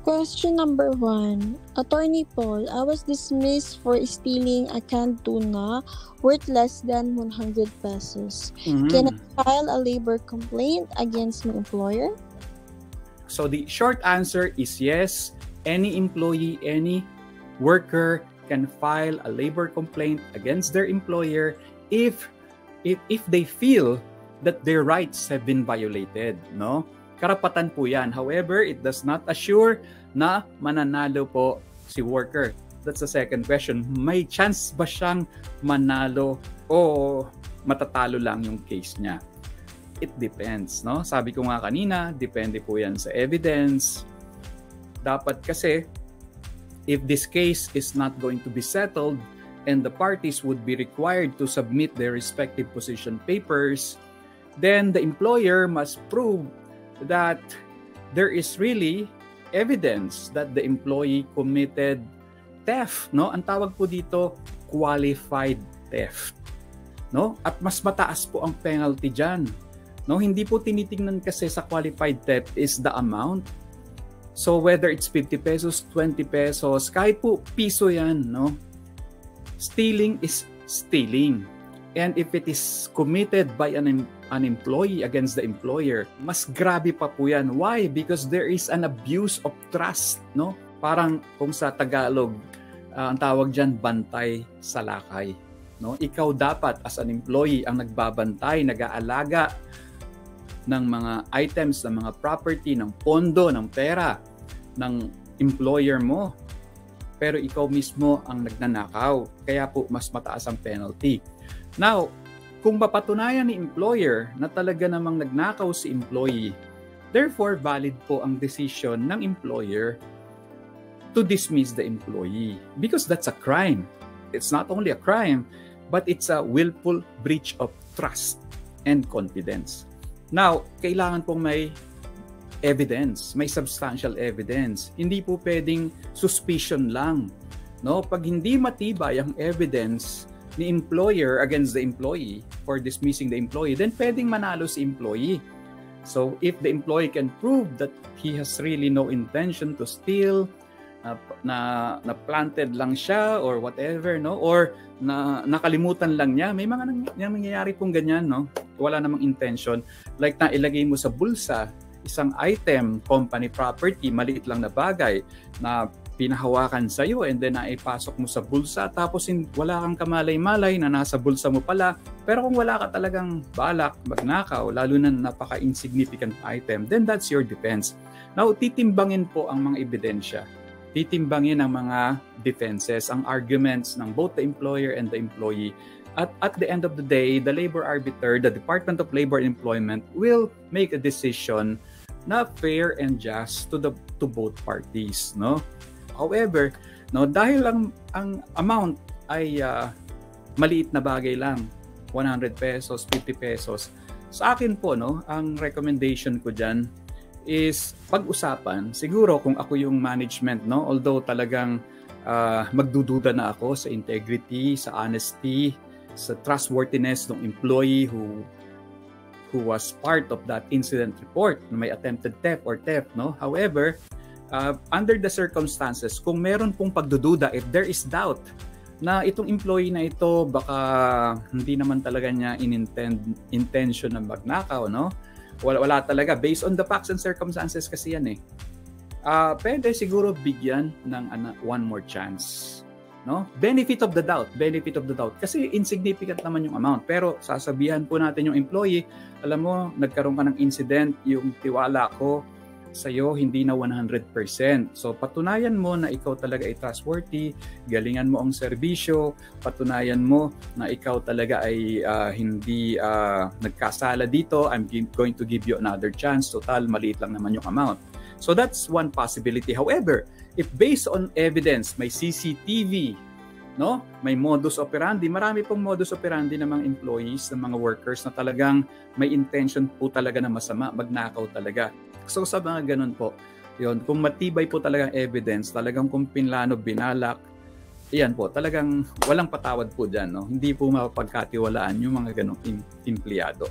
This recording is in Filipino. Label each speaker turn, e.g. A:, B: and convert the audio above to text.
A: Question number 1. Attorney Paul, I was dismissed for stealing a canned tuna worth less than 100 pesos. Can I file a labor complaint against my employer?
B: So the short answer is yes. Any employee, any worker can file a labor complaint against their employer if they feel that their rights have been violated, no? Karapatan po 'yan. However, it does not assure na mananalo po si worker. That's the second question. May chance ba siyang manalo o matatalo lang yung case niya? It depends, no? Sabi ko nga kanina, depende po 'yan sa evidence. Dapat kasi if this case is not going to be settled and the parties would be required to submit their respective position papers, then the employer must prove that there is really evidence that the employee committed theft, no? Ang tawag po dito, qualified theft, no? At mas mataas po ang penalty diyan, no? Hindi po tinitingnan kasi sa qualified theft is the amount. So whether it's 50 pesos, 20 pesos, kahit po piso 'yan, no? Stealing is stealing. And if it is committed by an employee against the employer, mas grabe pa po yan. Why? Because there is an abuse of trust, no? Parang kung sa Tagalog, ang tawag dyan, bantay sa lakay, no? Ikaw dapat as an employee ang nagbabantay, nag-aalaga ng mga items, ng mga property, ng pondo, ng pera, ng employer mo. Pero ikaw mismo ang nagnanakaw. Kaya po mas mataas ang penalty. Now, kung mapatunayan ni employer na talaga namang nagnakaw si employee, therefore valid po ang decision ng employer to dismiss the employee because that's a crime. It's not only a crime, but it's a willful breach of trust and confidence. Now, kailangan pong may evidence, may substantial evidence. Hindi po pwedeng suspicion lang, no? Pag hindi matibay ang evidence ni employer against the employee for dismissing the employee, then pwedeng manalo si employee. So if the employee can prove that he has really no intention to steal, na planted lang siya or whatever, no? Or na nakalimutan lang niya, may mga nangyayari pong ganyan, no? Wala namang intention, like na ilagay mo sa bulsa isang item, company property, maliit lang na bagay na pinahawakan sa iyo and then naipasok mo sa bulsa tapos wala kang kamalay-malay na nasa bulsa mo pala. Pero kung wala ka talagang balak magnakaw, lalo na napaka-insignificant item, then that's your defense. Now, titimbangin po ang mga ebidensya. Titimbangin ang mga defenses, ang arguments ng both the employer and the employee. At the end of the day, the labor arbiter, the Department of Labor and Employment will make a decision na fair and just to both parties, no? However, no, dahil ang amount ay maliit na bagay lang, 100 pesos, 50 pesos. Sa akin po, no, ang recommendation ko diyan is pag-usapan. Siguro kung ako yung management, no, although talagang magdududa na ako sa integrity, sa honesty, sa trustworthiness ng employee who was part of that incident report na may attempted theft or theft, no? However, under the circumstances, kung meron pong pagdududa, if there is doubt na itong employee na ito baka hindi naman talaga niya intention na magnakaw, no? Wala talaga. Based on the facts and circumstances kasi yan eh. Pwede siguro bigyan ng one more chance, no? Benefit of the doubt. Kasi insignificant naman yung amount. Pero sasabihan po natin yung employee, alam mo, nagkaroon ka ng incident, yung tiwala ko sa'yo hindi na 100%. So patunayan mo na ikaw talaga ay trustworthy, galingan mo ang serbisyo, patunayan mo na ikaw talaga ay hindi nagkasala dito, I'm going to give you another chance, total maliit lang naman yung amount. So that's one possibility. However, if based on evidence, may CCTV, no? May modus operandi, marami pong modus operandi ng mga employees, ng mga workers na talagang may intention po talaga na masama, magnakaw talaga. So sa mga ganun po, yun, kung matibay po talagang evidence, talagang kung pinlano, binalak, iyan po, talagang walang patawad po dyan, no? Hindi po mapagkatiwalaan yung mga ganung empleyado.